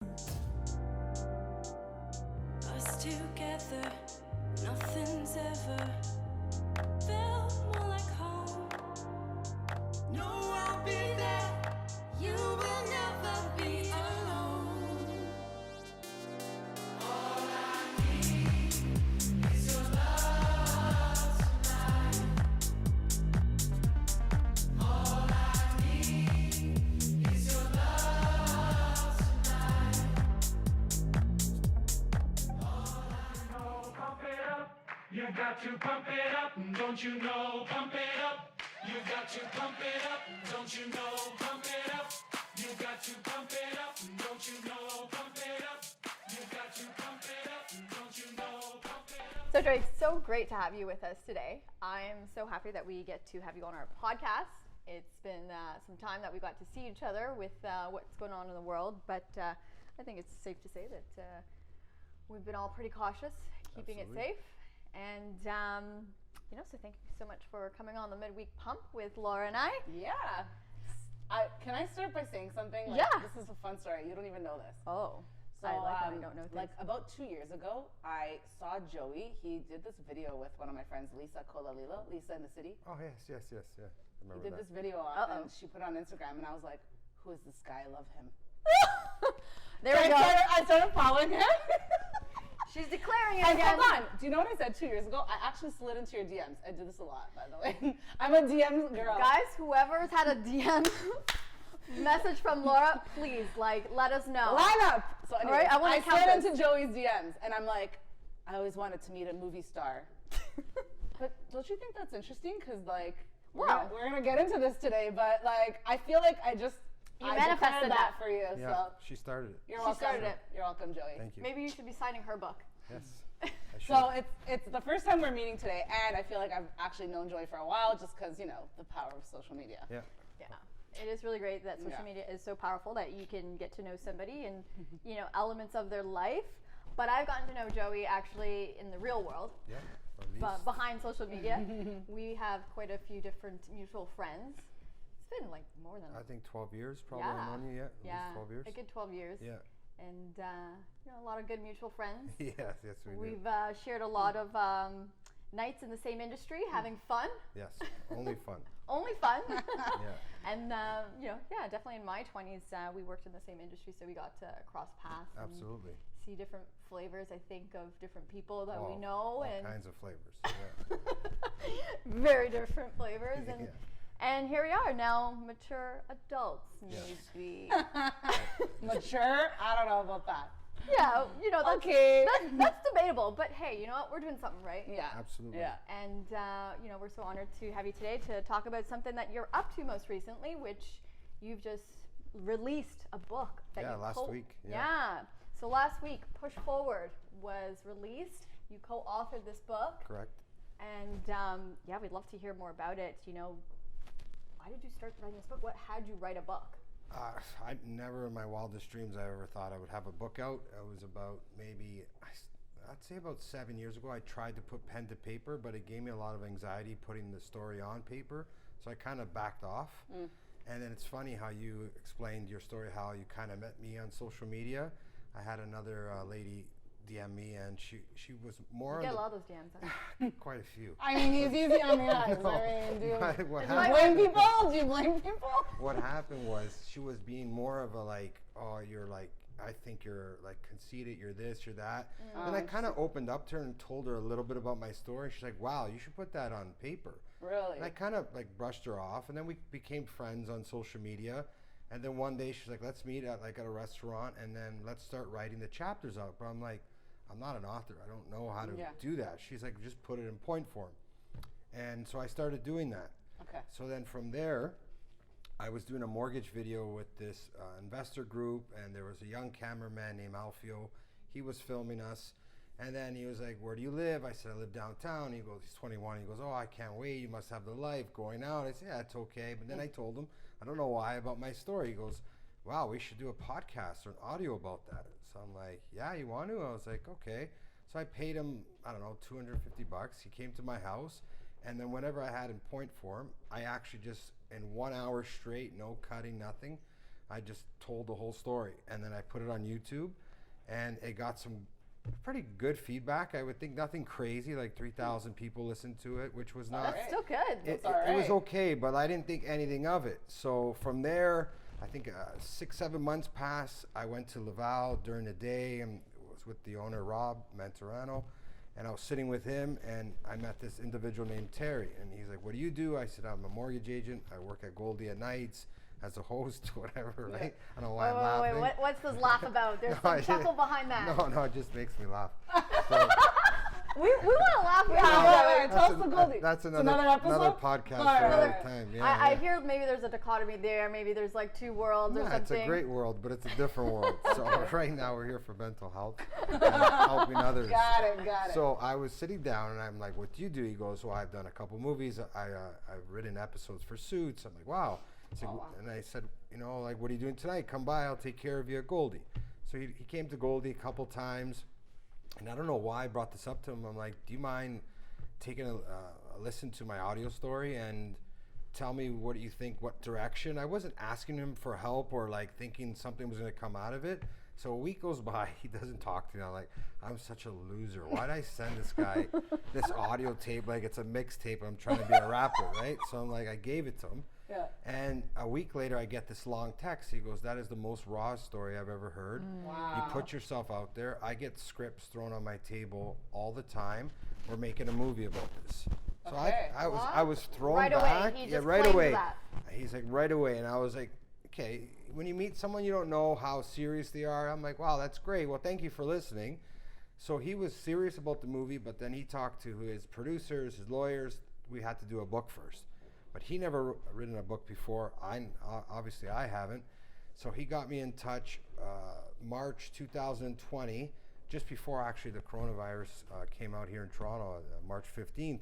Us together, nothing's ever felt more like home. No, I'll be there. You will never be alone. All I need is your love tonight. All I need is your love tonight. Pump it up. You got to pump it up, don't you know? Pump it up. You got to pump it up, don't you know? Pump it up. You got to pump it up, don't you know? Pump it up. You got to pump it up, don't you know? Pump it up. So Joey, it's so great to have you with us today. I'm so happy that we get to have you on our podcast. It's been some time that we got to see each other with what's going on in the world, but I think it's safe to say that we've been all pretty cautious, keeping Absolutely. it safe. And, so thank you so much for coming on the midweek pump with Laura and I. Yeah. Can I start by saying something? Yeah. This is a fun story. You don't even know this. Oh, So, I like when I don't know things. like about 2 years ago, I saw Joey. He did this video with one of my friends, Lisa Colalilo, Lisa in the City. Oh, yes. Yeah. He Remember did that. this video Uh-oh. and she put it on Instagram, and I was like, who is this guy? I love him. There we So go. I started following him. She's declaring it And again. hold on. Do you know what I said 2 years ago? I actually slid into your DMs. I do this a lot, by the way. I'm a DM girl. Guys, whoever's had a DM message from Laura, please, let us know. Line up. So anyway, right, I wanna I count slid this. into Joey's DMs, and I'm like, I always wanted to meet a movie star. But don't you think that's interesting? Because we're Wow. gonna get into this today, but I feel like I manifested declared that. for you. Yeah, So she started it. you're She welcome. started it. You're welcome, Joey. Thank you. Maybe you should be signing her book. Yes. I should. So it's the first time we're meeting today, and I feel like I've actually known Joey for a while, just because the power of social media. Yeah. Yeah. It is really great that social Yeah. media is so powerful that you can get to know somebody and, elements of their life. But I've gotten to know Joey actually in the real world, Yeah. At but least. behind social media. We have quite a few different mutual friends. It's been more than I think 12 years probably. Yeah. I've known you yet. At yeah, least 12 years. a good 12 years. Yeah. And a lot of good mutual friends. Yes, we do. We've shared a lot of nights in the same industry, having fun. Yes. Only fun. Only fun. Yeah. And definitely in my 20s, we worked in the same industry, so we got to cross paths and Absolutely. see different flavors, I think, of different people that we Oh, know, all and kinds of flavors. Yeah. very different flavors. And Yeah. and here we are now, mature adults, Yes. maybe. Mature? I don't know about that. Yeah, that's, Okay. that's debatable. But hey, you know what? We're doing something right. Yeah. Absolutely. Yeah. And we're so honored to have you today to talk about something that you're up to most recently, which you've just released a book that Yeah, you last week, yeah. Yeah. So last week, Push Forward was released. You co-authored this book, Correct. and we'd love to hear more about it. Why did you start writing this book? What had you write a book? I never in my wildest dreams I ever thought I would have a book out. It was about maybe, I'd say about 7 years ago, I tried to put pen to paper, but it gave me a lot of anxiety putting the story on paper. So I kind of backed off. And then it's funny how you explained your story, how you kind of met me on social media. I had another lady DM me, and she was more You get on a the, lot of those DMs. Huh? quite a few. I mean, he's easy on the eyes. No. I mean, do you But what It's happened- like- blame people? Do you blame people? what happened was she was being more of a oh, you're I think you're conceited, you're this, you're that. And I kind of opened up to her and told her a little bit about my story. She's like, wow, you should put that on paper. Really? And I kind of brushed her off, and then we became friends on social media. And then one day she's like, let's meet at a restaurant, and then let's start writing the chapters out. But I'm like, I'm not an author. I don't know how to Yeah. do that. She's like, just put it in point form. And so I started doing that. Okay. So then from there, I was doing a mortgage video with this investor group, and there was a young cameraman named Alfio. He was filming us. And then he was like, where do you live? I said, I live downtown. He goes, he's 21. He goes, oh, I can't wait. You must have the life going out. I said, yeah, it's okay. But then I told him, I don't know why, about my story. He goes, wow, we should do a podcast or an audio about that. So I'm like, yeah, you want to? I was like, okay. So I paid him, I don't know, $250. He came to my house. And then whenever I had in point form, I actually just, in 1 hour straight, no cutting, nothing, I just told the whole story, and then I put it on YouTube, and it got some pretty good feedback. I would think nothing crazy, like 3,000 people listened to it, which was not. That's still good. It all was right. okay, but I didn't think anything of it. So from there, I think 6-7 months passed. I went to Laval during the day and was with the owner, Rob Mantorano, and I was sitting with him, and I met this individual named Terry, and he's like, "What do you do?" I said, "I'm a mortgage agent. I work at Goldie at nights as a host, whatever, right?" I don't know why I'm laughing. Wait, what's this laugh about? There's some chuckle behind that. No, it just makes me laugh. So, We want to laugh with Yeah, you. wait, tell us the Goldie. that's It's another episode? podcast All for right, another all right. time. Yeah, I yeah. hear maybe there's a dichotomy there. Maybe there's like two worlds or Yeah, something. it's a great world, but it's a different world. So right now we're here for mental health and helping others. Got it. So I was sitting down and I'm like, "What do you do?" He goes, "Well, I've done a couple movies. I've written episodes for Suits." I'm like, "Wow." He said, Oh, wow. And I said, "Like, what are you doing tonight? Come by. I'll take care of you at Goldie." So he came to Goldie a couple times, and I don't know why I brought this up to him. I'm like, "Do you mind taking a listen to my audio story and tell me what you think, what direction?" I wasn't asking him for help or like thinking something was going to come out of it. So a week goes by, he doesn't talk to me. I'm like, I'm such a loser. Why did I send this guy this audio tape like it's a mixtape? I'm trying to be a rapper, right? So I'm like, I gave it to him. Yeah. And a week later, I get this long text. He goes, "That is the most raw story I've ever heard. Wow. You put yourself out there. I get scripts thrown on my table all the time. We're making a movie about this." So Okay. I was thrown Right away, back. he Yeah, just right claims away. that. He's like, right away. And I was like, okay, when you meet someone you don't know how serious they are, I'm like, wow, that's great. Well, thank you for listening. So he was serious about the movie, but then he talked to his producers, his lawyers. We had to do a book first. But he never written a book before. Obviously I haven't. So he got me in touch March 2020, just before actually the coronavirus came out here in Toronto, March 15th.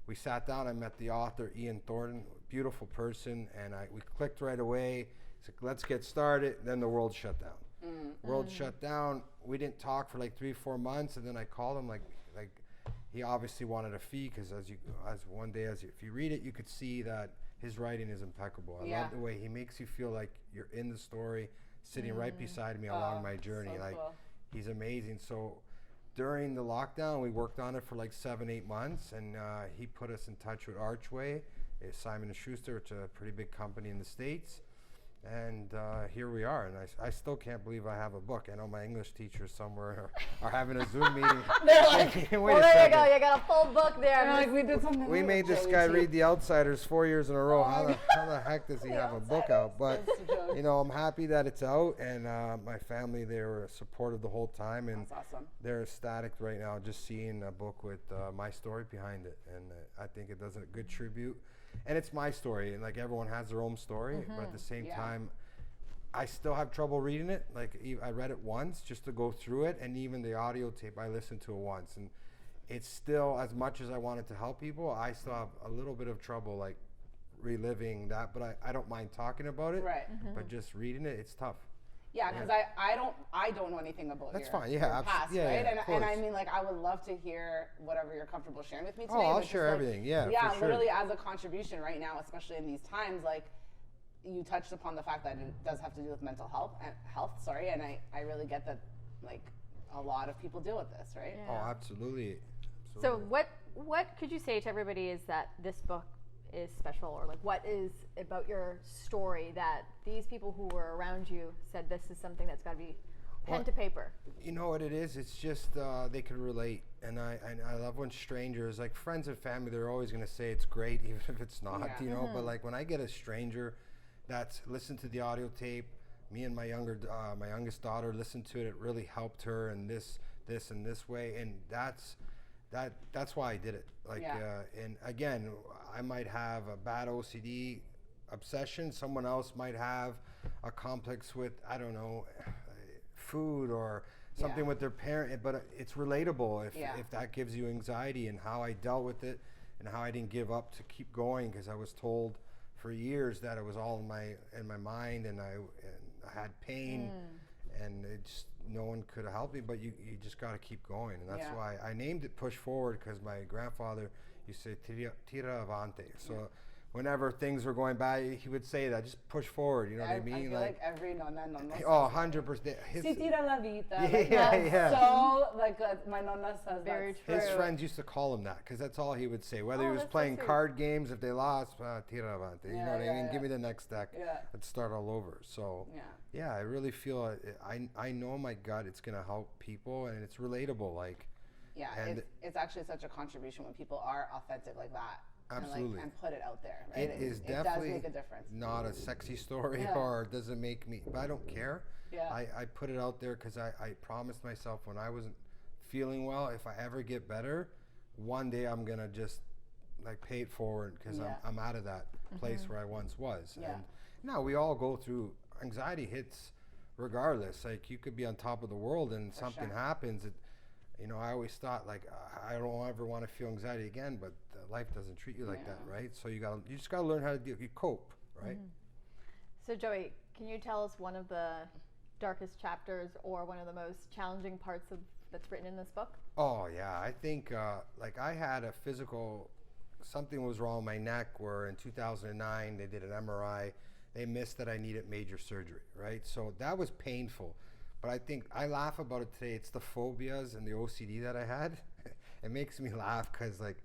We sat down. I met the author, Ian Thornton, beautiful person, and we clicked right away. He's like, "Let's get started." Then the world shut down. World shut down. We didn't talk for like 3-4 months, and then I called him like he obviously wanted a fee because if you read it, you could see that his writing is impeccable. I Yeah. love the way he makes you feel like you're in the story, sitting right beside me along my journey. So Like cool. he's amazing. So during the lockdown, we worked on it for like 7-8 months, and he put us in touch with Archway. It's Simon & Schuster. It's a pretty big company in the States. And here we are, and I still can't believe I have a book. I know my English teachers somewhere are having a Zoom meeting. They're like, Wait Well, a there you second. go. You got a full book there. They're like, we did something. We new made with this Joey guy T. read The Outsiders 4 years in a row. Oh How my the heck does he have a book out? But That's a joke. I'm happy that it's out, and my family, they were supportive the whole time, and That's awesome. they're ecstatic right now just seeing a book with my story behind it, and I think it does a good tribute. And it's my story, and like everyone has their own story, but at the same Yeah. time, I still have trouble reading it. Like I read it once just to go through it, and even the audio tape, I listened to it once, and it's still, as much as I wanted to help people, I still have a little bit of trouble like reliving that. But I don't mind talking about it. Right. But just reading it, it's tough. Yeah, because I don't know anything about That's your, fine, yeah, your past, yeah, right? yeah, and of and I course. mean, like, I would love to hear whatever you're comfortable sharing with me today. Oh, I'll but just, share like, everything. Yeah, Yeah, for sure. literally as a contribution right now, especially in these times, like, you touched upon the fact that it does have to do with mental health, and I really get that, like, a lot of people deal with this, right? Yeah. Oh, absolutely. So what could you say to everybody is that this book is special, or like what is about your story that these people who were around you said this is something that's got to be pen Well, to paper? You know what it is? It's just they could relate, and I love when strangers, like friends and family, they're always going to say it's great, even if it's not, Yeah. But like when I get a stranger that's listened to the audio tape, me and my youngest daughter listened to it. It really helped her, and this and this way, and that's why I did it. Like, Yeah. and again, I might have a bad OCD obsession. Someone else might have a complex with, I don't know, food or something Yeah. with their parent, but it's relatable Yeah. if that gives you anxiety, and how I dealt with it and how I didn't give up to keep going, because I was told for years that it was all in my mind, and I had pain, and it just, no one could help me, but you just got to keep going, and that's Yeah. why I named it Push Forward, because my grandfather used to say tira avanti. So whenever things were going bad, he would say that, just push forward, you know what I mean? I feel like every nonna says oh, that. 100%. Si tira la vida. Yeah, Like, yeah. that's so, like, my nonna says Very that's true. His friends used to call him that because that's all he would say. Whether Oh, he was that's so playing sweet. card games, if they lost, tira avante. You know what I mean? Yeah. Give me the next deck. Yeah. Let's start all over. So, Yeah. I really feel I know in my gut it's gonna help people and it's relatable. Like, Yeah, And- it's actually such a contribution when people are authentic like that. Absolutely. And put it out there, right? it is it definitely does make a difference. not a sexy story Yeah. or doesn't make me, but I don't care. Yeah. I put it out there because I promised myself when I wasn't feeling well, if I ever get better, one day I'm gonna just like pay it forward because Yeah. I'm out of that place where I once was. Yeah. And now we all go through anxiety hits regardless. Like you could be on top of the world and something sure. happens. I always thought like I don't ever want to feel anxiety again, but life doesn't treat you like that, right? So you just gotta learn how to deal. You cope, right? So Joey, can you tell us one of the darkest chapters or one of the most challenging parts of that's written in this book? Oh yeah, I think like I had a physical, something was wrong with my neck where in 2009 they did an MRI, they missed that I needed major surgery, right? So that was painful, but I think I laugh about it today. It's the phobias and the OCD that I had. It makes me laugh because like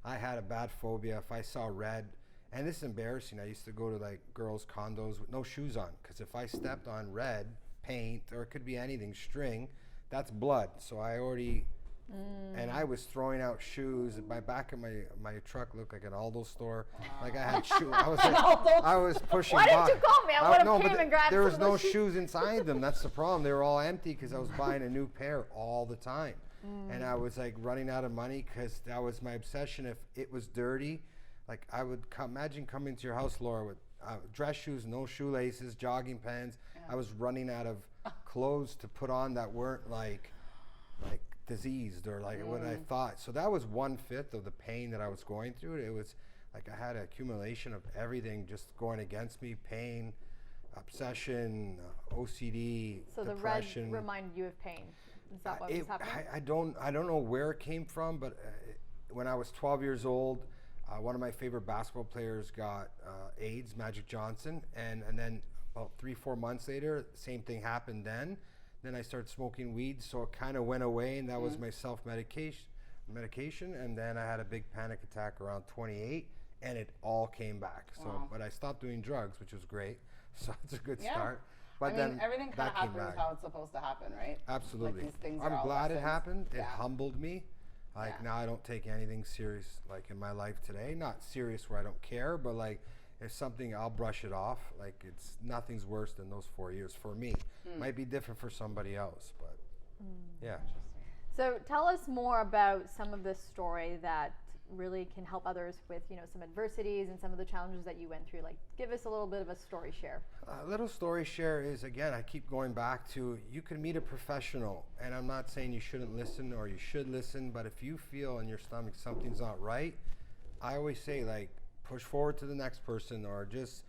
I had a bad phobia. If I saw red, and this is embarrassing, I used to go to like girls' condos with no shoes on because if I stepped on red paint or it could be anything, string, that's blood. So I already, and I was throwing out shoes. My back of my truck looked like an Aldo store. Like I had shoes. I was pushing. Why didn't you call me? I would've no, came but and grabbed there some was of no those shoes. shoes inside them. That's the problem. They were all empty because I was buying a new pair all the time, and I was like running out of money because that was my obsession. If it was dirty, like I would imagine coming to your house, Laura, with dress shoes, no shoelaces, jogging pants. I was running out of clothes to put on that weren't like diseased or like what I thought. So that was 1/5 of the pain that I was going through. It was like I had an accumulation of everything just going against me: pain, obsession, OCD, So depression. the red reminded you of pain. Is that what was happening? I don't know where it came from, but when I was 12 years old, one of my favorite basketball players got AIDS, Magic Johnson, and then about 3-4 months later, same thing happened then. Then I started smoking weed, so it kind of went away, and that was my medication. And then I had a big panic attack around 28, and it all came back. So, Wow. but I stopped doing drugs, which was great. So it's a good Yeah. start. But I mean, then everything kind that of came happens back. how it's supposed to happen, right? Absolutely. Like these things are I'm all glad it lessons. happened. It Yeah. humbled me. Like Yeah. now I don't take anything serious like in my life today. Not serious where I don't care, but like if something I'll brush it off. Like it's nothing's worse than those 4 years for me. Might be different for somebody else, but yeah. So tell us more about some of this story that really can help others with, some adversities and some of the challenges that you went through. Like, give us a little bit of a story share. A little story share is, again, I keep going back to you can meet a professional, and I'm not saying you shouldn't listen or you should listen, but if you feel in your stomach something's not right, I always say, like, push forward to the next person, or just,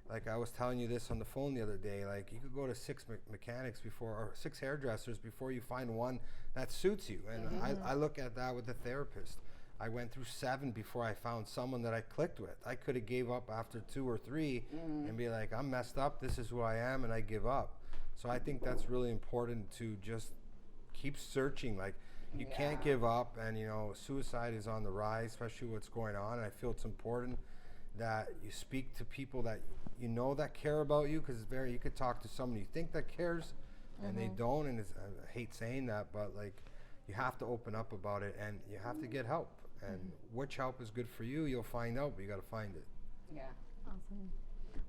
like I was telling you this on the phone the other day, like, you could go to 6 mechanics before, or 6 hairdressers before you find one that suits you. And I look at that with a therapist. I went through 7 before I found someone that I clicked with. I could have gave up after 2 or 3 and be like, I'm messed up, this is who I am, and I give up. So I think that's really important to just keep searching. Like, you can't give up, and suicide is on the rise, especially what's going on. And I feel it's important that you speak to people that that care about you, because you could talk to someone you think that cares, and they don't. And I hate saying that, but like, you have to open up about it, and you have to get help. And which help is good for you, you'll find out, but you got to find it. Yeah. Awesome.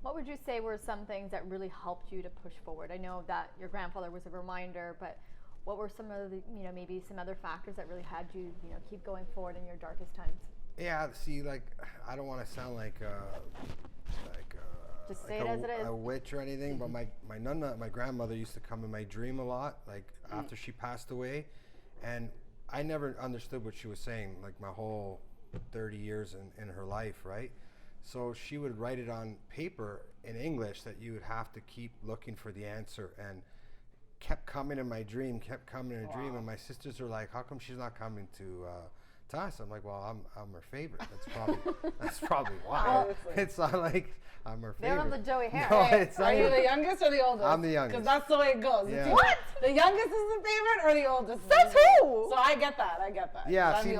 What would you say were some things that really helped you to push forward? I know that your grandfather was a reminder, but what were some of the, maybe some other factors that really had you, keep going forward in your darkest times? Yeah, see, like, I don't want to sound like Just say it as it is. a witch or anything, but my nonna, my grandmother, used to come in my dream a lot, like after she passed away, and I never understood what she was saying, like my whole 30 years in her life, right? So she would write it on paper in English that you would have to keep looking for the answer, and kept coming in my dream, and my sisters are like, how come she's not coming to Tass. I'm like, well, I'm her favorite. That's probably why. Obviously. It's not like I'm her They don't favorite. have the Joey hair. No, Hey, it's are not you even- the youngest or the oldest? I'm the youngest. Because that's the way it goes. Yeah. It's either What? The youngest is the favorite or the oldest? is Says the favorite. who? So I get that. Yeah, I'm see,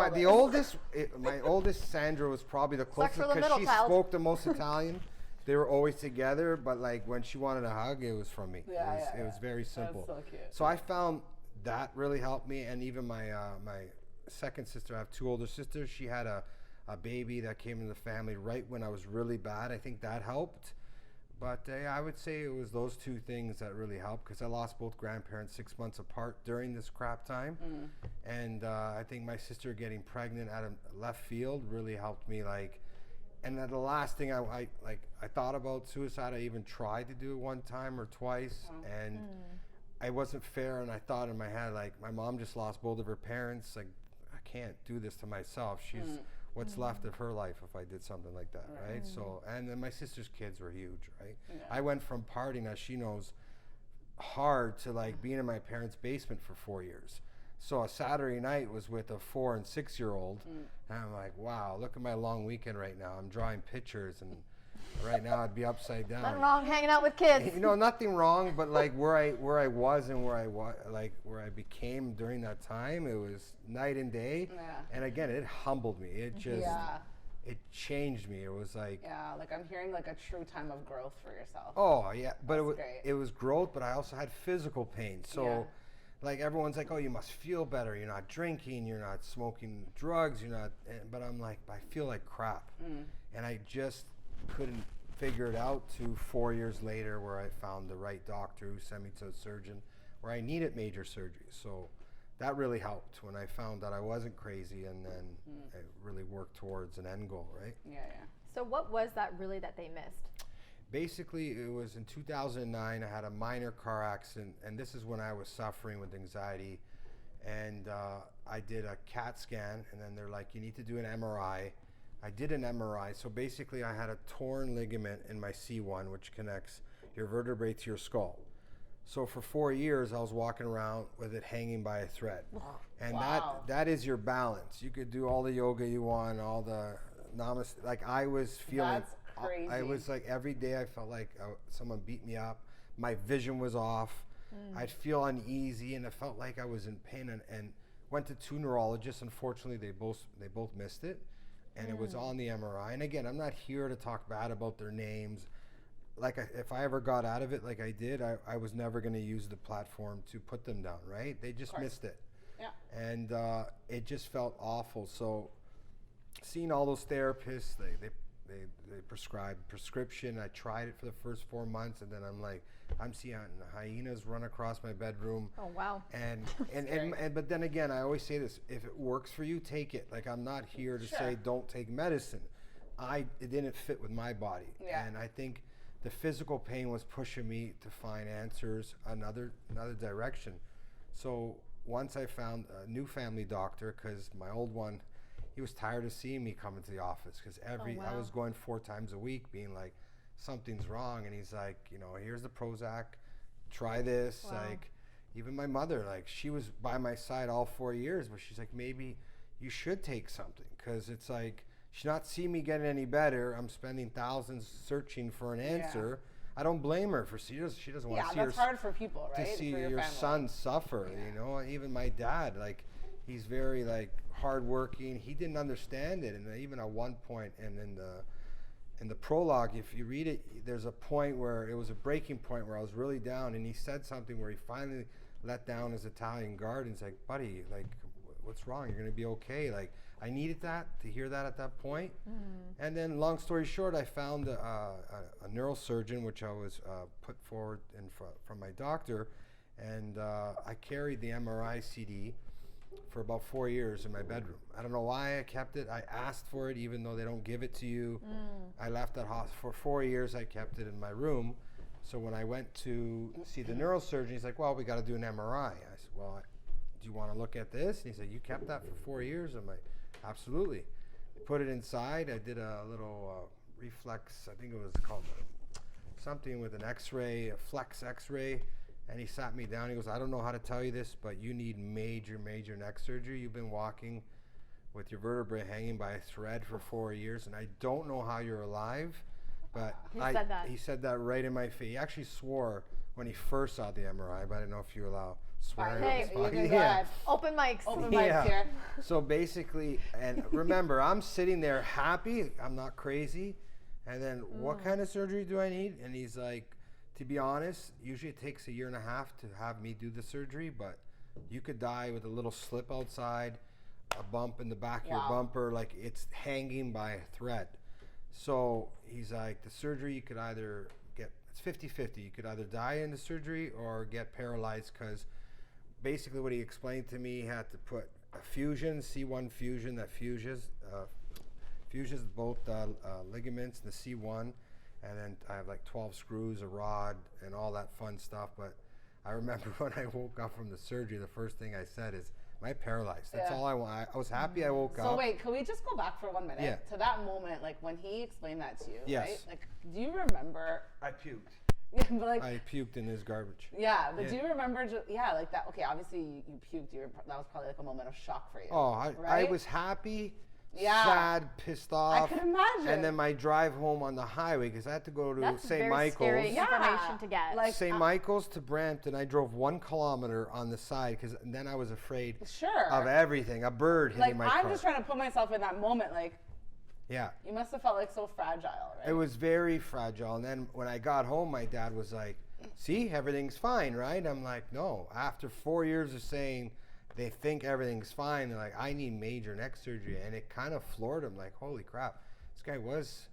my oldest Sandra was probably the Sucks closest for the because middle she child. spoke the most Italian. They were always together, but like when she wanted a hug, it was from me. Yeah, it was very simple. That's so cute. So I found that really helped me, and even my my second sister. I have two older sisters. She had a baby that came into the family right when I was really bad. I think that helped. But yeah, I would say it was those two things that really helped because I lost both grandparents 6 months apart during this crap time. And I think my sister getting pregnant out of left field really helped me. Like, and then the last thing I thought about suicide. I even tried to do it one time or twice, and I wasn't fair. And I thought in my head, like, my mom just lost both of her parents. Like, I can't do this to myself. She's what's left of her life if I did something like that, right? So, and then my sister's kids were huge, right? I went from partying, as she knows, hard to like being in my parents' basement for 4 years. So a Saturday night was with a 4 and 6 year old, and I'm like, wow, look at my long weekend right now. I'm drawing pictures, and right now I'd be upside down. Nothing wrong hanging out with kids. You know, nothing wrong, but like where I was and where I became during that time, it was night and day. Yeah. And again, it humbled me. It just Yeah. it changed me. It was like, Yeah, like I'm hearing like a true time of growth for yourself. oh yeah, but That's great. it was growth, but I also had physical pain. So Yeah. like everyone's like, oh, you must feel better. You're not drinking, you're not smoking drugs, you're not, but I'm like, I feel like crap. And I just couldn't figure it out to 4 years later where I found the right doctor who sent me to a surgeon where I needed major surgery. So that really helped when I found that I wasn't crazy, and then I really worked towards an end goal, right? Yeah, yeah. So what was that really that they missed? Basically, it was in 2009. I had a minor car accident, and this is when I was suffering with anxiety. And I did a CAT scan, and then they're like, you need to do an MRI. I did an MRI. So basically, I had a torn ligament in my C1, which connects your vertebrae to your skull. So for 4 years, I was walking around with it hanging by a thread. And Wow. that is your balance. You could do all the yoga you want, all the namaste. Like, I was feeling... That's crazy. I was like, every day I felt like someone beat me up. My vision was off. I'd feel uneasy, and it felt like I was in pain. And went to 2 neurologists. Unfortunately, they both missed it, and it was on the MRI. And again, I'm not here to talk bad about their names. Like, if I ever got out of it like I did, I was never going to use the platform to put them down, right? They just missed it. Yeah. And it just felt awful. So seeing all those therapists, they prescribed prescription. I tried it for the first 4 months, and then I'm like, I'm seeing hyenas run across my bedroom. Oh wow. And but then again, I always say this: if it works for you, take it. Like, I'm not here to say don't take medicine. It didn't fit with my body, Yeah. and I think the physical pain was pushing me to find answers another direction. So once I found a new family doctor, because my old one, he was tired of seeing me coming to the office, because I was going 4 times a week being like, something's wrong. And he's like, here's the Prozac, try this. Like, even my mother, like, she was by my side all 4 years, but she's like, maybe you should take something, because it's like, she's not seeing me getting any better. I'm spending thousands searching for an answer. I don't blame her for she doesn't want Yeah, to see that's hard for people, right? to see for your family. son suffer. Even my dad, like, he's very like hardworking. He didn't understand it, and even at one point, and in the prologue, if you read it, there's a point where it was a breaking point where I was really down, and he said something where he finally let down his Italian guard, and he's like, buddy, like, what's wrong? You're gonna be okay. Like, I needed to hear that at that point. And then, long story short, I found a neurosurgeon, which I was put forward from my doctor, and I carried the MRI CD for about 4 years in my bedroom. I don't know why I kept it. I asked for it, even though they don't give it to you. I left that hospital for 4 years. I kept it in my room. So when I went to see the neurosurgeon, he's like, well, we got to do an MRI. I said, well, do you want to look at this? And he said, you kept that for 4 years? I'm like, absolutely. Put it inside. I did a little reflex, I think it was called something with an x-ray, a flex x-ray. And he sat me down. He goes, I don't know how to tell you this, but you need major neck surgery. You've been walking with your vertebrae hanging by a thread for 4 years, and I don't know how you're alive. But he said that right in my face. He actually swore when he first saw the MRI, but I don't know if you allow swearing. Hey, you can go ahead. Open mics. Open mics here. So basically, and remember, I'm sitting there happy. I'm not crazy. And then, what kind of surgery do I need? And he's like, to be honest, usually it takes 1.5 years to have me do the surgery, but you could die with a little slip outside, a bump in the back of your bumper, like it's hanging by a thread. So he's like, the surgery, you could either get, it's 50-50. You could either die in the surgery or get paralyzed, because basically what he explained to me, he had to put a fusion, C1 fusion that fuses both ligaments, the C1, and then I have like 12 screws, a rod, and all that fun stuff. But I remember when I woke up from the surgery, the first thing I said is, am I paralyzed? That's all I want. I was happy I woke up. So wait, can we just go back for 1 minute Yeah. to that moment, like when he explained that to you, Yes. right? Like, do you remember? I puked. Yeah, but like, I puked in his garbage. yeah, but Yeah. do you remember? like that. Okay, obviously you puked. That was probably like a moment of shock for you. Oh, I right? was happy, Yeah. sad, pissed off. I could imagine. And then my drive home on the highway, because I had to go to That's St. very Michael's. scary Yeah. information to get. Like, St. Michael's to Brampton. I drove 1 kilometer on the side, because then I was afraid Sure. of everything. A bird hitting Like, my I'm car. just trying to put myself in that moment. Like, Yeah. you must have felt like so fragile, right? It was very fragile. And then when I got home, my dad was like, see, everything's fine, right? I'm like, no. After 4 years of saying they think everything's fine, they're like, I need major neck surgery. And it kind of floored him, like, holy crap. This guy was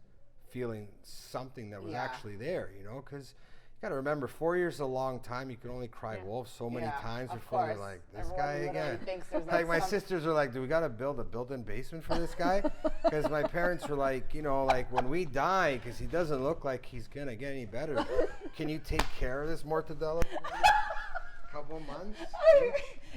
feeling something that was Yeah. actually there, you know? Because you got to remember, 4 years is a long time. You can only cry wolf so many Yeah, times of before you're course. like, this Everyone guy literally again. thinks there's, Like, my some- sisters are like, do we got to build a built-in basement for this guy? Because my parents were like, you know, like, when we die, because he doesn't look like he's going to get any better, can you take care of this mortadella for a couple of months?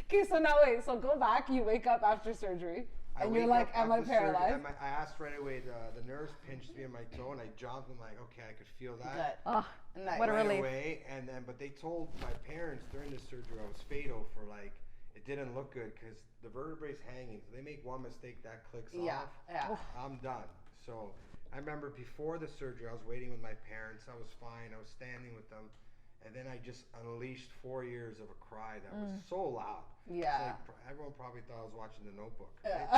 Okay, so now wait. So go back. You wake up after surgery, I and you're wake like, up "Am I after surgery, paralyzed?" and I asked right away, the nurse pinched me in my toe, and I jumped, and like, okay, I could feel that. Good. Oh, Nice. what a Right relief. away, and then, but they told my parents during the surgery I was fatal for like, it didn't look good because the vertebrae's hanging. So they make one mistake, that clicks Yeah, off. yeah. I'm done. So I remember before the surgery, I was waiting with my parents. I was fine. I was standing with them. And then I just unleashed 4 years of a cry that was so loud. It's Yeah. like, everyone probably thought I was watching The Notebook. Yeah.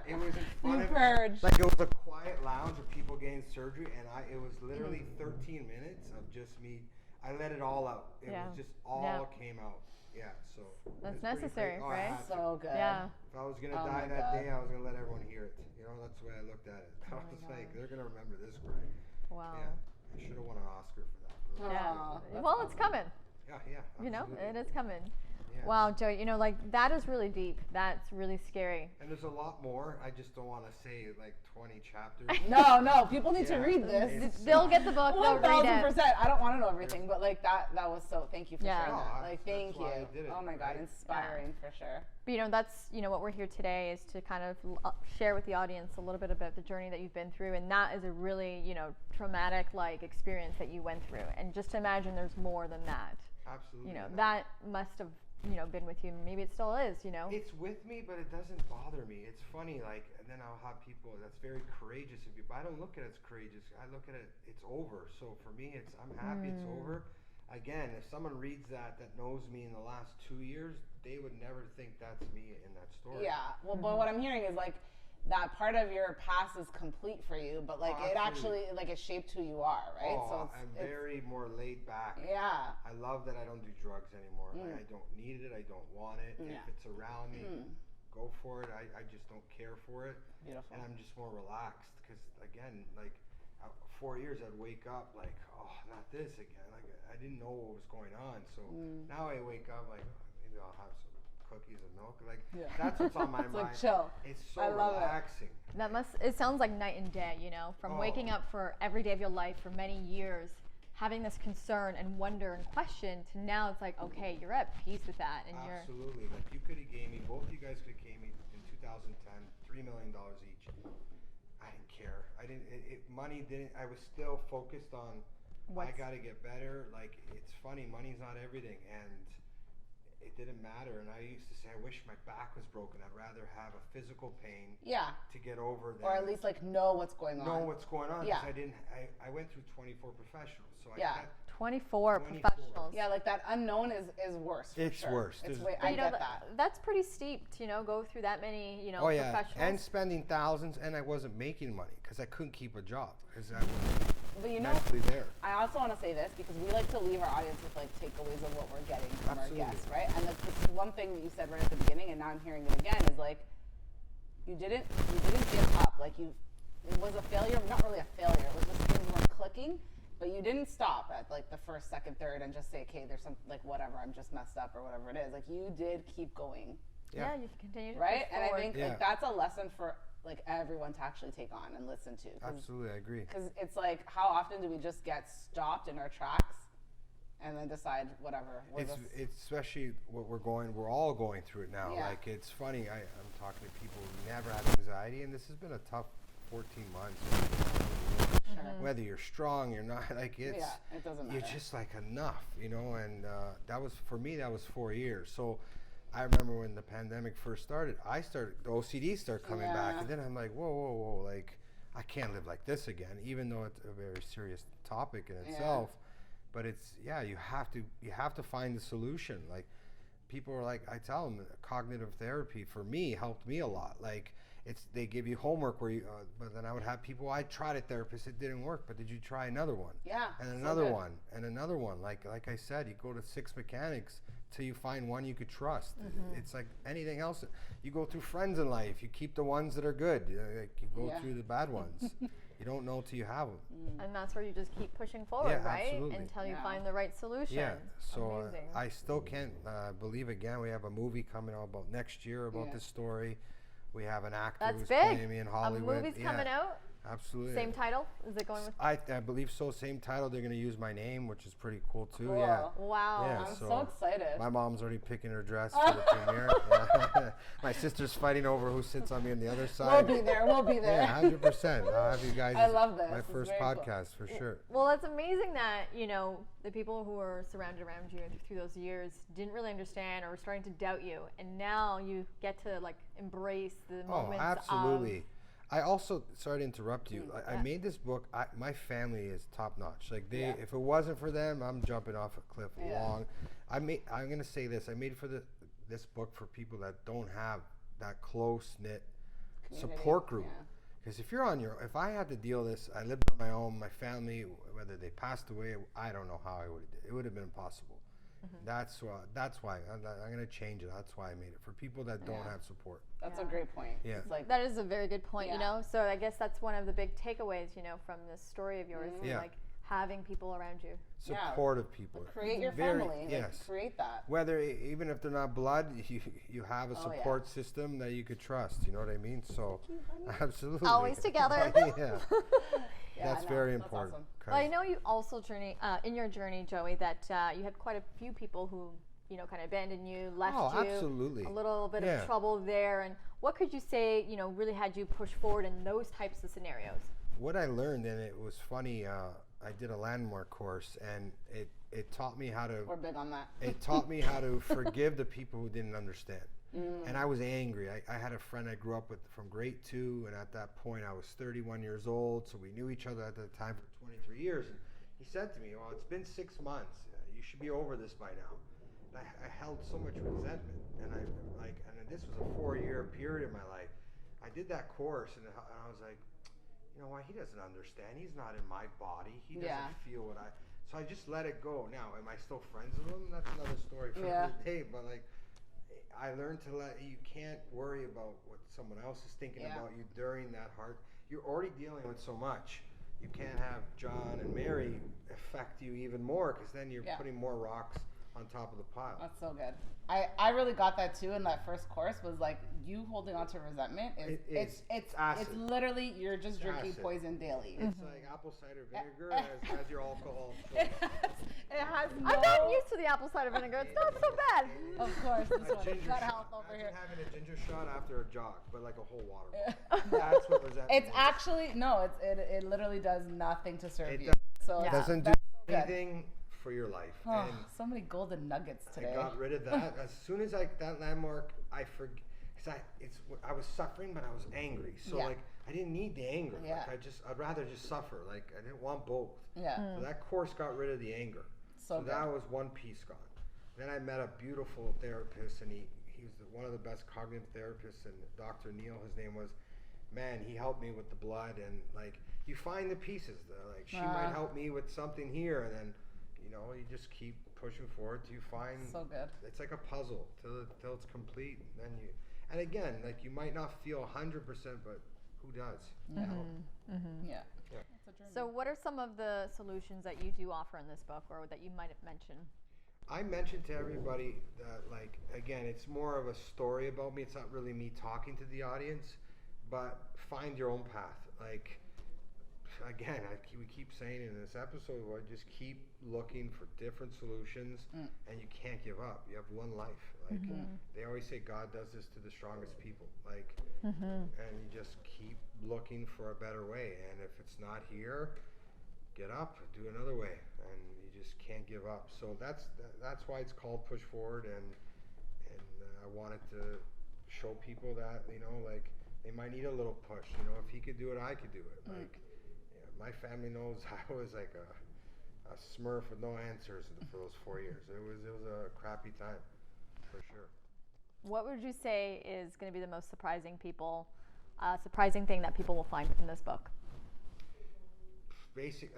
It was in You front of purged. like, it was a quiet lounge of people getting surgery, and it was literally 13 minutes of just me. I let it all out. It Yeah. was just all came out. Yeah, so That's it's pretty necessary, crazy. I right? had to. So good. Yeah. If I was gonna Oh die my that God. day, I was gonna let everyone hear it. You know, that's the way I looked at it. I was like, they're gonna remember this cry. Wow. Yeah, I should have won an Oscar for that. But it was Yeah. Aw, that's Well, it's awesome. coming. yeah, You know, absolutely. it is coming. Yeah. Wow, Joey, you know, like that is really deep. That's really scary. And there's a lot more. I just don't want to say like 20 chapters. No, people need to Yeah. read this. It's- They'll get the book, they'll read it. 1000%. I don't want to know everything, but like that was so. Thank you for Yeah. sharing No, that. I- Like, that's thank you. why I did it, Oh my God, right? inspiring for sure. But, you know, that's, you know, what we're here today is to kind of share with the audience a little bit about the journey that you've been through. And that is a really, you know, traumatic like experience that you went through. And just to imagine there's more than that. Absolutely. You know, not. that must have, you know, been with you. Maybe it still is, you know. It's with me, but it doesn't bother me. It's funny, like, and then I'll have people that's very courageous of you, but I don't look at it as courageous. I look at it, it's over. So for me, it's I'm happy it's over. Again, if someone reads that knows me in the last 2 years, they would never think that's me in that story. Yeah. Well, but what I'm hearing is like that part of your past is complete for you, but like Oh, it absolutely. actually like it shaped who you are, right? Oh, I'm very more laid back. Yeah. I love that I don't do drugs anymore. I don't need it. I don't want it. Yeah. If it's around me, go for it. I just don't care for it. Beautiful. And I'm just more relaxed because, again, like 4 years, I'd wake up like, oh, not this again. Like, I didn't know what was going on. So now I wake up like, oh, maybe I'll have some cookies and milk. Like, that's what's on my It's mind. like chill. It's so I love it. relaxing. It sounds like night and day, you know, from waking up for every day of your life for many years, having this concern and wonder and question to now it's like, okay, you're at peace with that. And Absolutely. Like, you could have gave me, both of you guys could have gave me in 2010, $3 million each. I didn't care. Money didn't, I was still focused on, I got to get better. Like, it's funny, money's not everything. And it didn't matter. And I used to say, I wish my back was broken. I'd rather have a physical pain Yeah. to get over than Or at least like know what's going on. know what's going on. Yeah. Because I went through 24 professionals. So Yeah. I kept 24 24. professionals. Yeah, like that unknown is worse. For It's sure. worse. It's There's- way, But I you know, get that. that's pretty steep to, go through that many, Oh yeah, professionals. and spending thousands, and I wasn't making money because I couldn't keep a job because I was But you know, mentally there. I also want to say this because we like to leave our audience with like takeaways of what we're getting from Absolutely. our guests, right? And the one thing that you said right at the beginning, and now I'm hearing it again, is like you didn't give up. Like it was a failure, not really a failure. It was just things weren't clicking, but you didn't stop at like the first, second, third, and just say, okay, there's some like whatever, I'm just messed up or whatever it is. Like you did keep going, yeah, you can continue to right? push And I forward. think Yeah. like that's a lesson for like everyone to actually take on and listen to. Absolutely, I agree. Because it's like, how often do we just get stopped in our tracks and then decide whatever? It's especially what we're all going through it now. Yeah. Like it's funny. I'm talking to people who never had anxiety, and this has been a tough 14 months. Sure. Whether you're strong or not, like it's Yeah, it doesn't you're matter. just like enough, and that was for me. That was 4 years. So I remember when the pandemic first started. The OCD started coming back, Yeah. and then I'm like, whoa, like I can't live like this again, even though it's a very serious topic in itself. But it's you have to find the solution. Like people are like, I tell them cognitive therapy for me helped me a lot. Like they give you homework where you, but then I would have people, I tried a therapist, it didn't work, but did you try another one? Yeah, And so another good. one, and another one. Like I said, you go to 6 mechanics till you find one you could trust. It's like anything else. You go through friends in life. You keep the ones that are good. Like you go Yeah. through the bad ones. You don't know till you have them. And that's where you just keep pushing forward, Yeah, right? absolutely. Until you Yeah. find the right solution. Yeah, so Amazing. I still can't believe again. We have a movie coming out about next year about Yeah. this story. We have an actor That's who's big. playing me in A Hollywood. movie's coming out. Absolutely. Same title? Is it going with? I believe so. Same title. They're going to use my name, which is pretty cool too. Cool. Yeah. Wow. Yeah, I'm so so excited. My mom's already picking her dress for the premiere. Yeah. My sister's fighting over who sits on me on the other We'll side. be there. We'll be there. Yeah, 100%. I'll have you guys. I love this. My It's first very cool. podcast for sure. Well, it's amazing that, the people who were surrounded around you through those years didn't really understand or were starting to doubt you. And now you get to embrace the Oh, moments absolutely. I also, sorry to interrupt you. I yeah. made this book. My family is top notch. Like Yeah. if it wasn't for them, I'm jumping off a cliff Yeah. long. I'm gonna say this. I made this book for people that don't have that close knit Community, support group. yeah. Because if I had to deal this, I lived on my own. My family, whether they passed away, I don't know how I would have did. It would have been impossible. That's why I'm gonna change it. That's why I made it for people that don't Yeah. have support. That's a Yeah. great point. Yeah. It's like, That is a very good point, Yeah. So I guess that's one of the big takeaways, from this story of yours, is Yeah. like having people around you. Yeah. Supportive people. create your Very- family. yes. Like, create that. Whether even if they're not blood, you have a Oh, yeah. support system that you could trust. You know what I mean? So, absolutely. Always together. Yeah, Yeah, that's I know. very That's important. awesome. 'cause- Well, I know you also in your journey, Joey, that you had quite a few people who, kind of abandoned you, left Oh, you. absolutely. A little bit Yeah. of trouble there. And what could you say, really had you push forward in those types of scenarios? What I learned, and it was funny. I did a landmark course, and it taught me how to. We're big on that. It taught me how to forgive the people who didn't understand. And I was angry. I had a friend I grew up with from grade 2, and at that point I was 31 years old, so we knew each other at the time for 23 years. And he said to me, well, it's been 6 months. You should be over this by now. And I held so much resentment, and and this was a 4-year period in my life. I did that course, and I was like, you know what, he doesn't understand. He's not in my body. He doesn't Yeah. feel what so I just let it go. Now, am I still friends with him? That's another story for Yeah. another day, but I learned you can't worry about what someone else is thinking Yeah. about you during that hard. You're already dealing with so much. You can't have John and Mary affect you even more, because then you're Yeah. putting more rocks on top of the pile. That's so good. I really got that too in that first course. Was like, you holding on to resentment is it's acid. literally you're just drinking acid. poison daily. It's like apple cider vinegar as your alcohol. It has no. I've gotten used to the apple cider vinegar. It's not so bad. Of course, this A one ginger got shot. health over Imagine here. having a ginger shot after a jog, but like a whole water bottle. That's what resentment It's is. actually no. It literally does nothing to serve It you. does- So Yeah. Doesn't do that's so good. anything for your life. Oh, And so many golden nuggets today. I got rid of that. As soon as that landmark, I forget. I was suffering, but I was angry. So Yeah. like, I didn't need the anger. Yeah. Like I'd rather just suffer. Like I didn't want both. Yeah. So that course got rid of the anger. So good. that was one piece gone. Then I met a beautiful therapist, and he was one of the best cognitive therapists, and Dr. Neil, his name was. Man, he helped me with the blood, and like you find the pieces. Like she might help me with something here, and then you just keep pushing forward till you find. So good. It's like a puzzle till it's complete. Then and again, like you might not feel 100%, but who does? Yeah. Mm-hmm. Yeah. Yeah. It's a journey. So, what are some of the solutions that you do offer in this book, or that you might have mentioned? I mentioned to everybody that, like, again, it's more of a story about me. It's not really me talking to the audience, but find your own path. Like, again, we keep saying in this episode, just keep looking for different solutions, and you can't give up. You have one life. Like, they always say God does this to the strongest people. Like, and you just keep looking for a better way. And if it's not here, get up, do another way, and you just can't give up. So that's why it's called Push Forward, and I wanted to show people that like they might need a little push. If he could do it, I could do it. Like my family knows I was like a Smurf with no answers for those 4 years. It was a crappy time for sure. What would you say is going to be the most surprising thing that people will find in this book?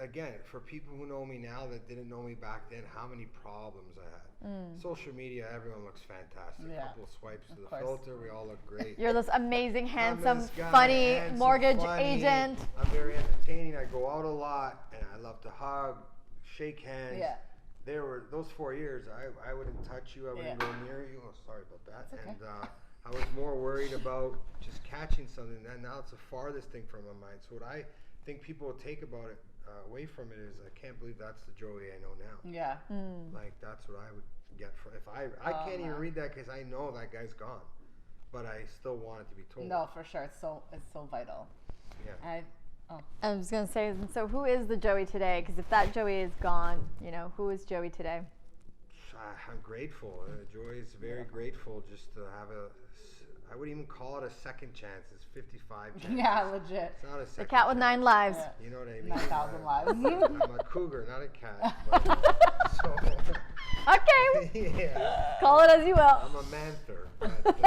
Again, for people who know me now that didn't know me back then, how many problems I had. Social media, everyone looks fantastic. Yeah. Couple swipes to the course. filter, we all look great. You're this amazing, I'm handsome, this guy, funny handsome, mortgage funny. agent. I'm very entertaining. I go out a lot, and I love to hug, shake hands. Yeah. There were those 4 years. I wouldn't touch you. I wouldn't go near you. Oh, sorry about that. That's okay. And I was more worried about just catching something. And now it's the farthest thing from my mind. So what I think people will take about it away from it is I can't believe that's the Joey I know now. Yeah. Like that's what I would get from if I can't even read that because I know that guy's gone, but I still want it to be told. No, for sure. It's so vital. Yeah. I was going to say, so who is the Joey today? Because if that Joey is gone, who is Joey today? I'm grateful. Joy's very grateful just to have I wouldn't even call it a second chance. It's 55 chances. Yeah, legit. It's not a second The cat with 9 lives. Yeah. You know what I mean? 9,000 lives. I'm a cougar, not a cat. But, Okay, yeah. call it as you will. I'm a manther. But,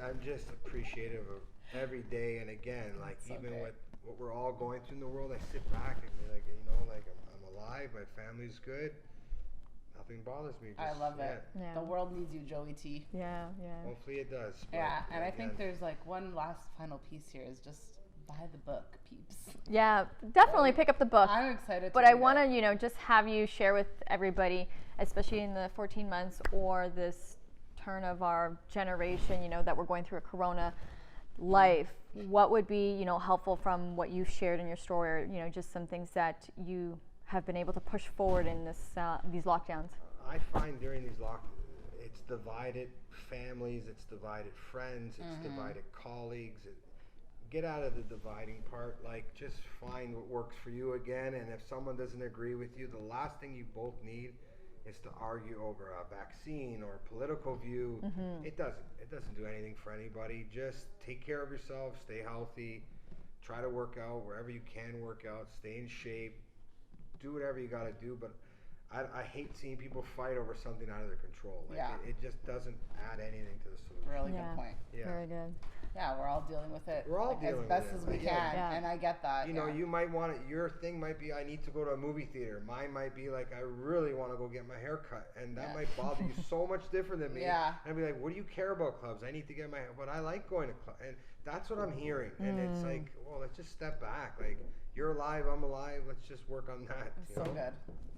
I'm just appreciative of every day. And again, like So even great. with what we're all going through in the world, I sit back and be like, I'm alive. My family's good. Nothing bothers me. I Just, love it. Yeah. The world needs you, Joey T. Yeah. Hopefully it does. But Yeah, and I think again, there's like one last final piece here is just buy the book, peeps. Yeah, definitely pick up the book. I'm excited. But to I read want it. to, just have you share with everybody, especially in the 14 months or this turn of our generation, that we're going through a corona life. What would be, helpful from what you shared in your story, or, just some things that you have been able to push forward in these lockdowns? I find during these it's divided families, it's divided friends, it's divided colleagues. Get out of the dividing part. Like, just find what works for you again. And if someone doesn't agree with you, the last thing you both need is to argue over a vaccine or a political view. It doesn't do anything for anybody. Just take care of yourself, stay healthy, try to work out wherever you can work out, stay in shape, do whatever you got to do. But I hate seeing people fight over something out of their control. Like, Yeah. it just doesn't add anything to the solution. Really Yeah. good point. Yeah. Very good. Yeah, we're all dealing with it. We're all like, dealing as best with it. as we Like, yeah. can, Yeah. and I get that. You know, you might want it. Your thing might be, I need to go to a movie theater. Mine might be like, I really want to go get my hair cut, and that Yeah. might bother you so much different than me. Yeah. And I'd be like, what do you care about clubs? I need to get my hair, but I like going to clubs, and that's what I'm hearing. And it's like, well, let's just step back. Like, you're alive, I'm alive. Let's just work on that. It's you so know? good.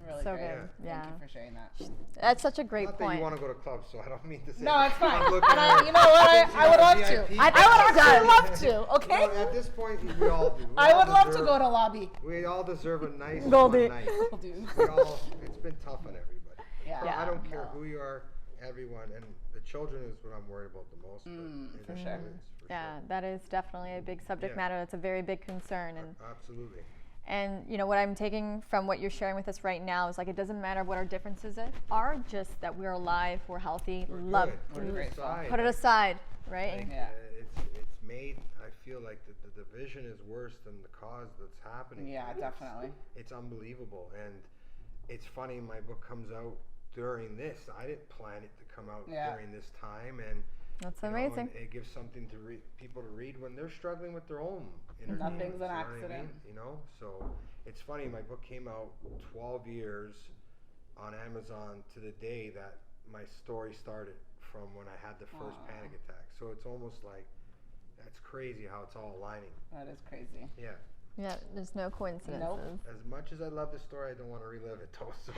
Really So great. good. Thank Yeah. you for sharing that. That's such a great Not that point. you want to go to clubs, so I don't mean to say. No, it's fine. I'm looking And at you know what? I would love to. VIP. I I think would she does. actually love to. Okay. You know, at this point, we all do. We I all would love to deserve- go to lobby. We all deserve a nice Goldie. fun night. Dude. It's been tough on everybody. Yeah. So I don't care No. who you are, everyone, and the children is what I'm worried about the most. But for it is sure. what it is, for Yeah, sure. that is definitely a big subject Yeah. matter. That's a very big concern, and Absolutely. And you know what I'm taking from what you're sharing with us right now is like it doesn't matter what our differences are, just that we're alive, we're healthy, We're love, good. Put it grateful. aside. put it aside, right? Like, Yeah. it's made. I feel like the division is worse than the cause that's happening. Yeah, definitely. It's unbelievable, and it's funny. My book comes out during this. I didn't plan it to come out during this time, and That's you know, amazing. and it gives something to people to read when they're struggling with their own inner Nothing's demons, an you know what I accident. mean? You know, so it's funny. My book came out 12 years on Amazon to the day that my story started from when I had the first panic attack. So it's almost like that's crazy how it's all aligning. That is crazy. Yeah. Yeah, there's no coincidences. As much as I love the story, I don't want to relive it though. So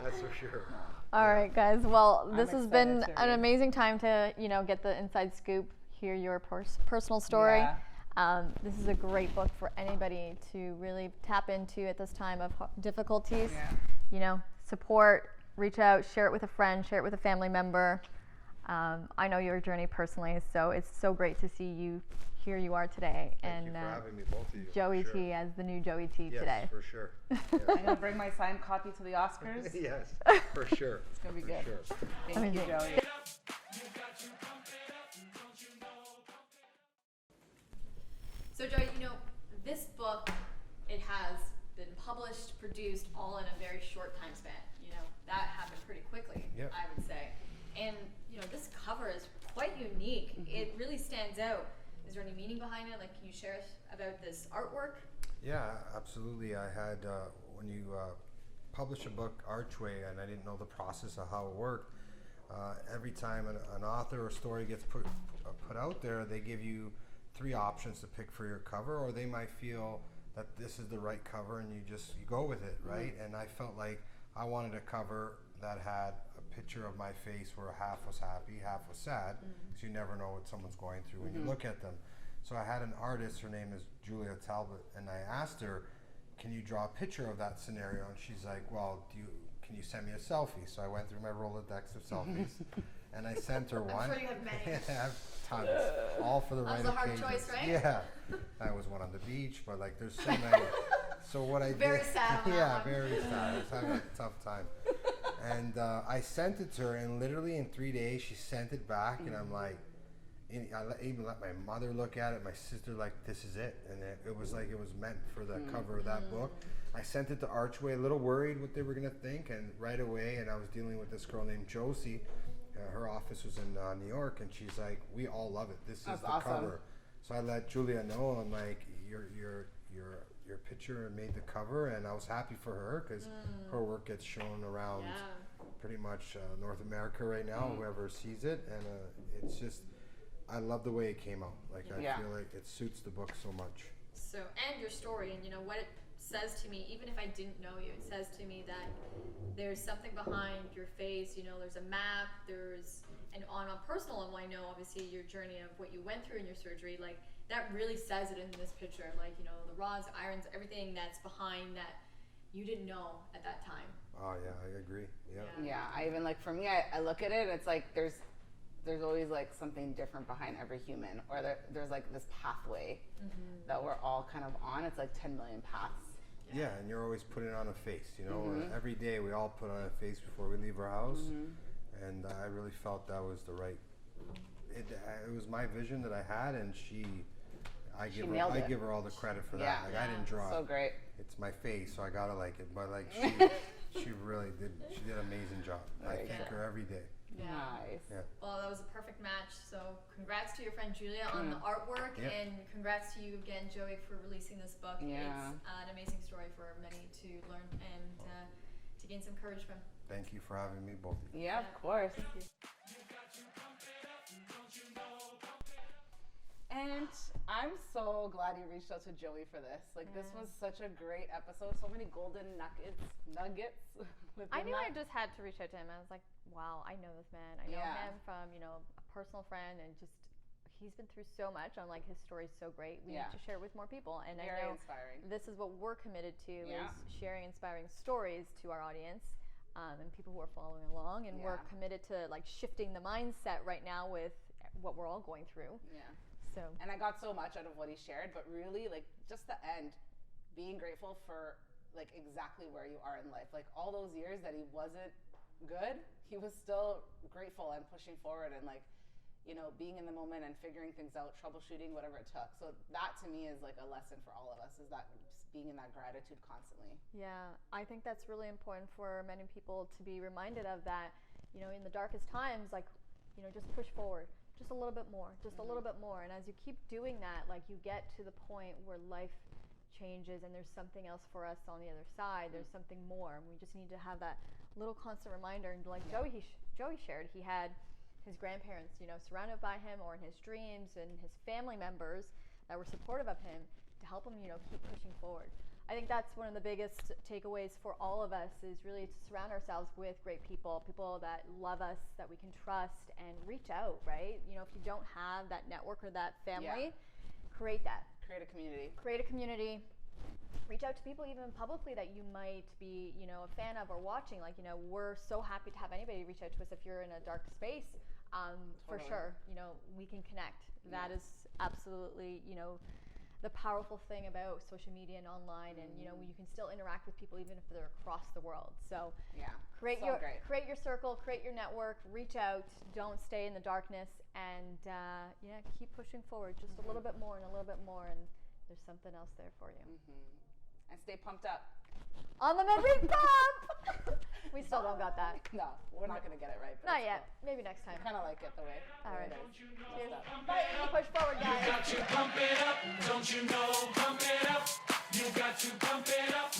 that's for sure. All right, guys. Well, this has been excited to an read. amazing time to, you know, get the inside scoop, hear your personal story. Yeah. This is a great book for anybody to really tap into at this time of difficulties. Yeah. You know, support, reach out, share it with a friend, share it with a family member. I know your journey personally, so it's so great to see you. Here you are today, Thank and you for having me, both of you. Joey for sure. T as the new Joey T Yes, today. for sure. I'm gonna bring my signed copy to the Oscars. Yes, for sure. It's gonna be For good. sure. Thank you, Amazing. Joey. So Joey, you know, this book, it has been published, produced, all in a very short time span. You know, that happened pretty quickly, Yep. I would say. And, you know, this cover is quite unique. It really stands out. Is there any meaning behind it? Like, can you share about this artwork? Yeah, absolutely. I had, when you publish a book, Archway, and I didn't know the process of how it worked, every time an author or story gets put out there, they give you 3 options to pick for your cover, or they might feel that this is the right cover and you go with it, right? And I felt like I wanted a cover that had a picture of my face where half was happy, half was sad, because you never know what someone's going through when you look at them. So I had an artist, her name is Julia Talbot, and I asked her, can you draw a picture of that scenario? And she's like, well, can you send me a selfie? So I went through my Rolodex of selfies, and I sent her one. I'm sure you have many. I have tons, all for the That right was a hard occasions. choice, right? Yeah, I was one on the beach, but like there's so many. So what I Very did, sad on that yeah, one. very sad. I was having a tough time, and I sent it to her, and literally in 3 days she sent it back, and I'm like, even let my mother look at it. My sister, like, this is it, and it was like it was meant for the cover of that book. I sent it to Archway, a little worried what they were gonna think, and right away, and I was dealing with this girl named Josie. Her office was in New York, and she's like, we all love it. This That's is the awesome. cover. So I let Julia know. I'm like, your picture made the cover, and I was happy for her because her work gets shown around pretty much North America right now. Whoever sees it, and it's just, I love the way it came out. Like I feel like it suits the book so much. So, and your story, and you know what it says to me, even if I didn't know you, it says to me that there's something behind your face. You know, there's a map, and on a personal level, I know obviously your journey of what you went through in your surgery, like that really says it in this picture. Like, you know, the rods, irons, everything that's behind that you didn't know at that time. Oh yeah, I agree. Yeah. Yeah, I even like for me, I look at it. It's like there's always like something different behind every human, or there's like this pathway that we're all kind of on. It's like 10 million paths. Yeah, and you're always putting on a face, you know. Every day we all put on a face before we leave our house, and I really felt that was the right. It was my vision that I had, and I give her all the credit for that. Like I didn't draw So it. great. It's my face, so I gotta like it. But like she really did. She did an amazing job. I Very thank good. her every day. Nice. Yeah. Well, that was a perfect match. So, congrats to your friend Julia on the artwork, Yep. and congrats to you again, Joey, for releasing this book. Yeah. It's an amazing story for many to learn and to gain some courage from. Thank you for having me, both of you. Yeah, of course. Thank you. And I'm so glad you reached out to Joey for this. Like, this was such a great episode. So many golden nuggets. I knew I just had to reach out to him. I was like, wow, I know this man. I know Yeah. him from, you know, a personal friend, and just he's been through so much. I'm like, his story's so great. We need to share it with more people. And Very I know inspiring. this is what we're committed to Yeah. is sharing inspiring stories to our audience. And people who are following along, and we're committed to like shifting the mindset right now with what we're all going through. Yeah. So And I got so much out of what he shared, but really, like, just the end, being grateful for like exactly where you are in life. Like all those years that he wasn't good, he was still grateful and pushing forward and like, you know, being in the moment and figuring things out, troubleshooting, whatever it took. So that to me is like a lesson for all of us, is that just being in that gratitude constantly. Yeah, I think that's really important for many people to be reminded of that, you know, in the darkest times, like, you know, just push forward, just a little bit more, just a little bit more. And as you keep doing that, like you get to the point where life changes and there's something else for us on the other side. There's something more. And we just need to have that little constant reminder. And like Joey shared, he had his grandparents, you know, surrounded by him or in his dreams, and his family members that were supportive of him to help him, you know, keep pushing forward. I think that's one of the biggest takeaways for all of us, is really to surround ourselves with great people, people that love us, that we can trust, and reach out, right? You know, if you don't have that network or that family, create that. Create a community. Create a community. Reach out to people even publicly that you might be, you know, a fan of or watching. Like, you know, we're so happy to have anybody reach out to us if you're in a dark space. For sure, you know, we can connect. That is absolutely, you know, the powerful thing about social media and online, and you know, you can still interact with people even if they're across the world. So create your circle, create your network, reach out, don't stay in the darkness, and keep pushing forward just a little bit more and a little bit more, and there's something else there for you. And stay pumped up. On the memory pump. We still don't got that. No, we're not gonna get it right. Not yet. Maybe next time. Kind of like it the way. All right. It is. Cheers. Bye. Push forward, guys. You got to pump it up, don't you know? Pump it up. You got to pump it up.